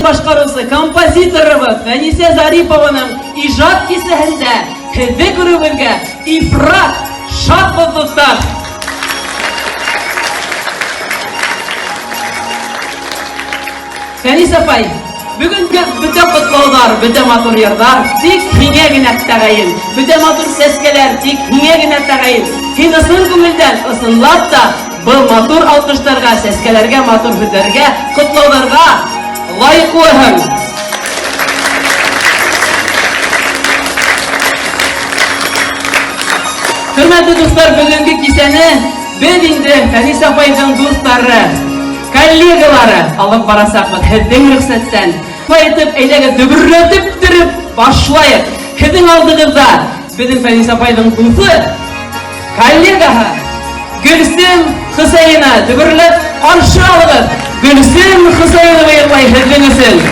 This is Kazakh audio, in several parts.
Башкарусы композиторыбыз Фәнисә Зарипованың иҗат кисәһендә һеҙҙе күреүегеҙгә ифрат шатбыҙ дуҫтар. Фәнис апай, бүгенге бөтә ҡотлауҙар, бөтә матур йырҙар тик һиңә генә тәғәйен. Бөтә матур сәскәләр тик һиңә генә тәғәйен. Һин ысын күңелдән, ысынлап та был матур алҡыштарға, сәскәләргә, матур һүҙҙәргә, ҡотлауҙарға лайыҡлыһың. Хөрмәтле дуҫтар, бүгенге кисәне беҙ инде Фәнис апайҙың дуҫтары, коллегалары алып барасаҡбыҙ һеҙҙең рөхсәттән. Ҡайтып, әйҙәгеҙ дөбөрләтеп торып башлайыҡ. Һеҙҙең алдығыҙҙа беҙҙең Фәнис апайҙың дуҫы, коллегаһы Гөлсем Хөсәйенә дөбөрләп ҡаршы алығыҙ. Гөлсем Хөсәйенова йырлай һеҙҙең өсөн.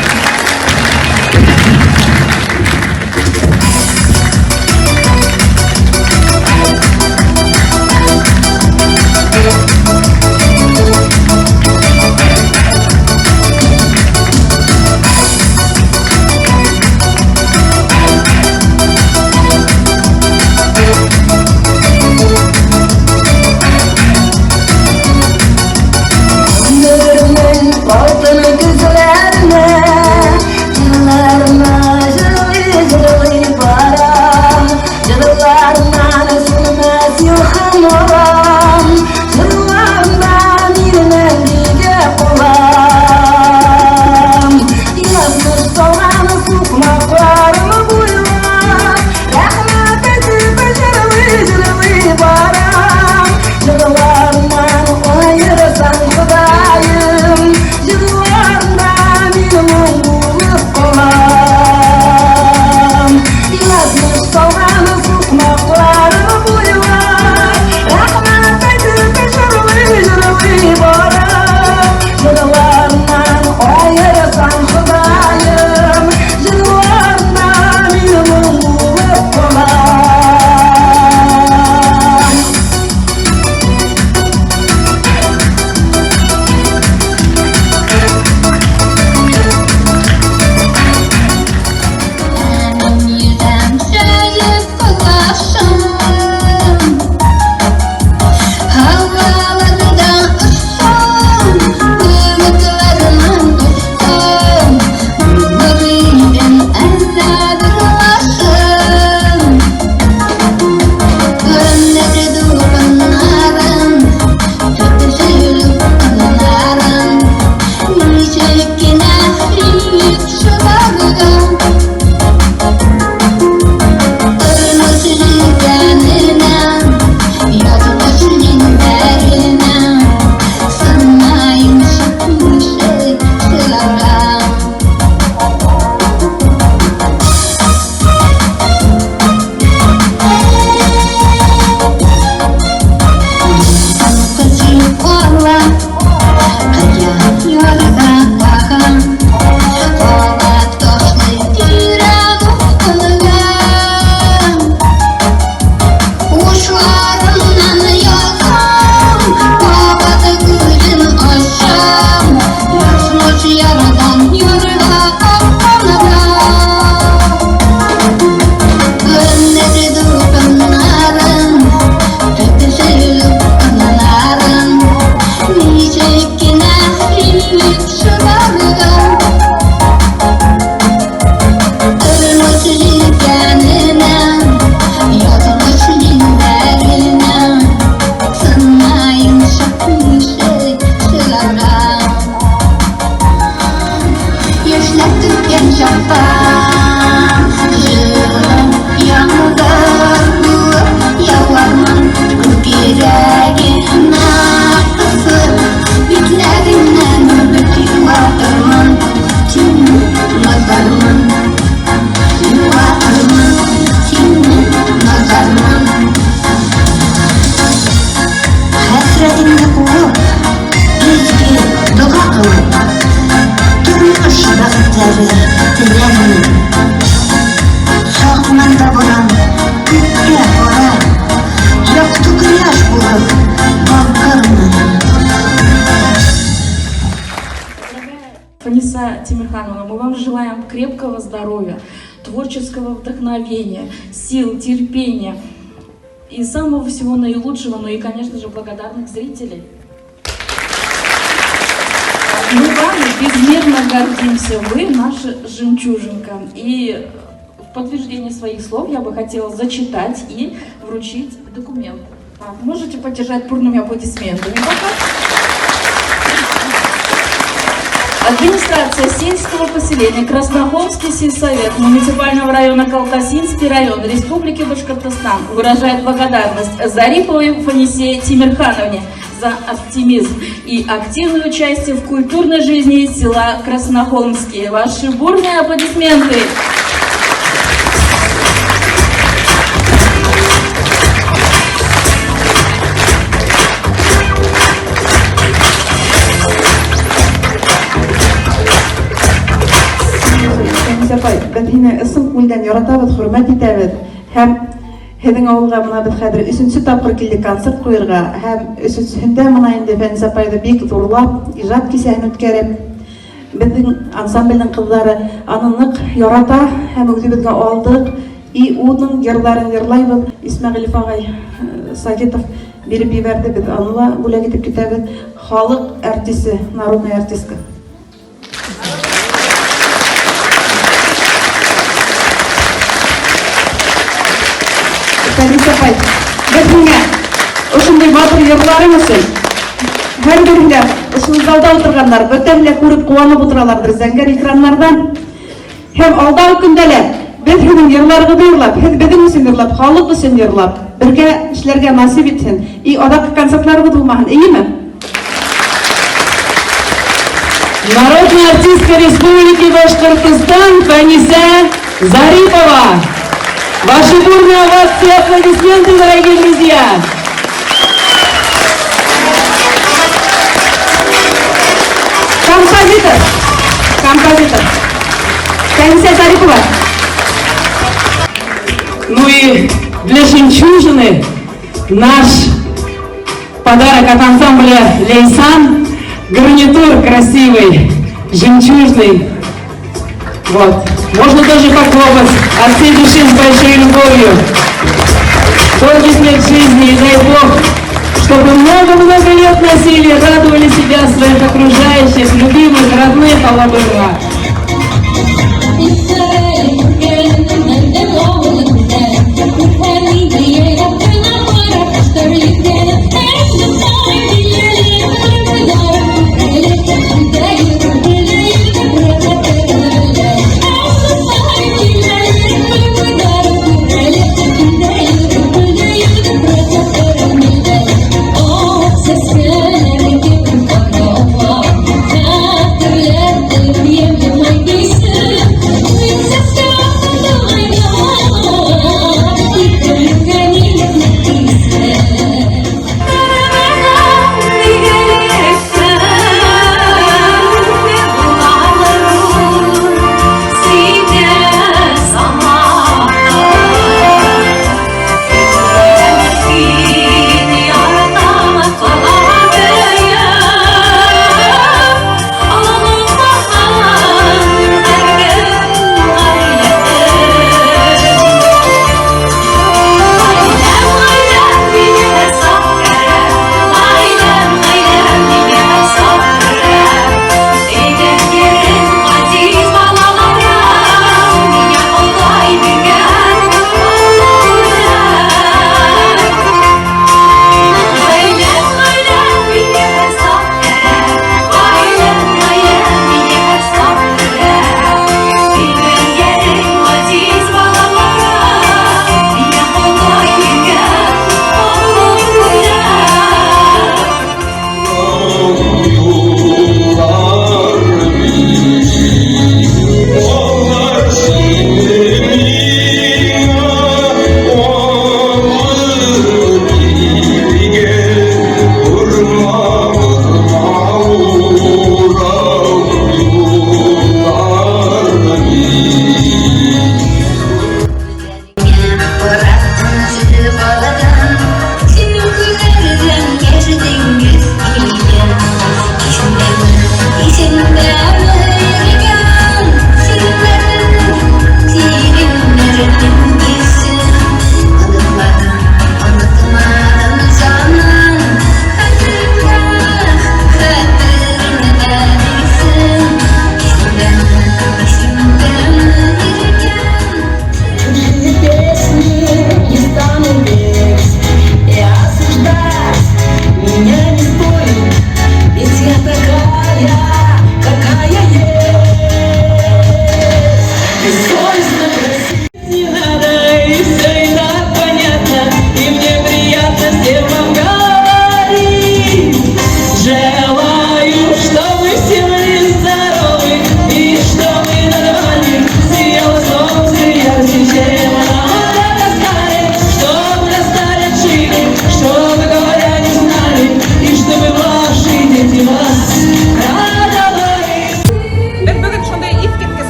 Тимирхановна, мы вам желаем крепкого здоровья, творческого вдохновения, сил, терпения и самого всего наилучшего, ну и, конечно же, благодарных зрителей. Мы вами безмерно гордимся, вы наша жемчужинка. И в подтверждение своих слов я бы хотела зачитать и вручить документ. Так, можете поддержать бурными аплодисментами пока. Администрация сельского поселения Краснохолмский сельсовет муниципального района Калтасинский район Республики Башкортостан выражает благодарность Зариповой Фанисее Тимирхановне за оптимизм и активное участие в культурной жизни села Краснохолмские. Ваши бурные аплодисменты! Biz yine ısım kuldan yaratабыз, hürmet etабыз. Hem hedin avulga mına biz hadir 3-nji tapkır kildik konsert koyurga, hem 3-nji mına indi Feniz apayda bek zorlap, ijat keseni ötkärip, bizning ansambelning kızlary anыныk yarata, hem özübizge aldık. И onun yarlaryny yarlaybız. İsmailov agay Sagitov berip ýeberdi, biz anyla bulak etip ketäbиz. Halyk artisti, народный артистка. Feniz apay, bizning uşunday batır yarlarymyz üçin her birinde uşul zalda oturganlar bötenle көрүп кубанып oturalardyr zänger ekranlardan. Hem aldağı gündeler biz hiziň yarlarga duyurlap, hiz bizim üçin yarlap, halyk üçin yarlap, birge işlerge nasip etsin. И adakky konsertlarga dulmagyň, iýimi? Народная артистка Республики Башкортостан Фаниса Зарипова. Ваши бурные овации и аплодисменты, дорогие друзья! Композитор Фаниса Зарипова. Ну и для жемчужины наш подарок от ансамбля Лейсан, гарнитур красивый, жемчужный. Вот. Можно тоже похлопать от всей души с большой любовью. Долгих лет жизни и дай Бог, чтобы много-много лет носили, радовали себя, своих окружающих, любимых, родных, Аллах. Yeah.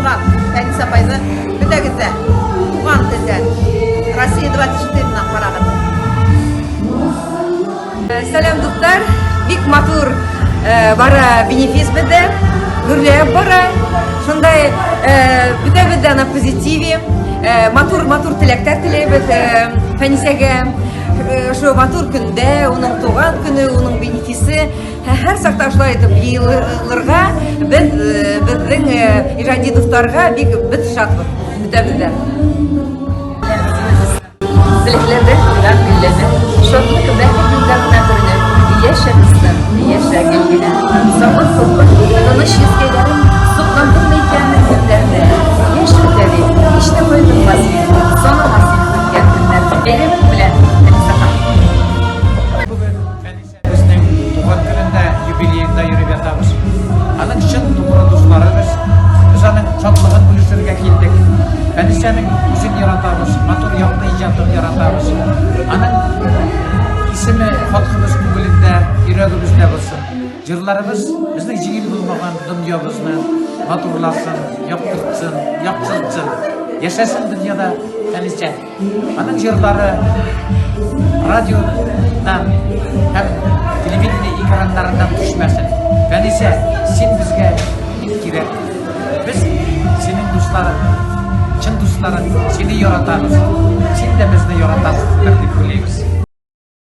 Nurlan, Fenisa Payza, Güde Uğan Tilden, Россия 24'den Parağıt. Selam dostlar, bik matur bara benefis bide, gürleyip bara, şunday bide na pozitivi, matur tilekler tileyip, Fenisa'ya şu matur günde, onun doğan günü, onun benefisi, her sakta şulay etip yıllarga, bizden icadi dostlarga bit şatlık, bide. Dileklerdi, ben gülledim. Şotluk belki gündemden görünür. Yaşa kızlar, yaşa gelgine. Sabır toplar, tanış yüzgelerim. Zıplandım meykenli günlerde. Yaşa dedi, işte koydum masif. Sonu masif gülgen günler. Benim bilen Fenisa Han. Bugün Fenisa'mızın doğum gününde jubileyinde yürüyüp yatağımız. Anın için doğru dostlarımız. Biz onun çotlığın buluşturga keldik. Fenisa'nın yüzünü yaratağımız. Matur yaptığı icatını yaratağımız. Anın ismi halkımız bugünde yüreğimizde olsun. Jırlarımız bizning jigil bulmagan dunyamızı maturlasın, yaptırtsın, yaptırtsın. Yaşasın dünyada Fenisa. Anın jırları radyodan hem televizyon ekranlarından düşmesin. Fenisa, sen bizge kirek. Biz senin dostların, çın dostların seni yaratağımız. Sen de bizni yaratağımız.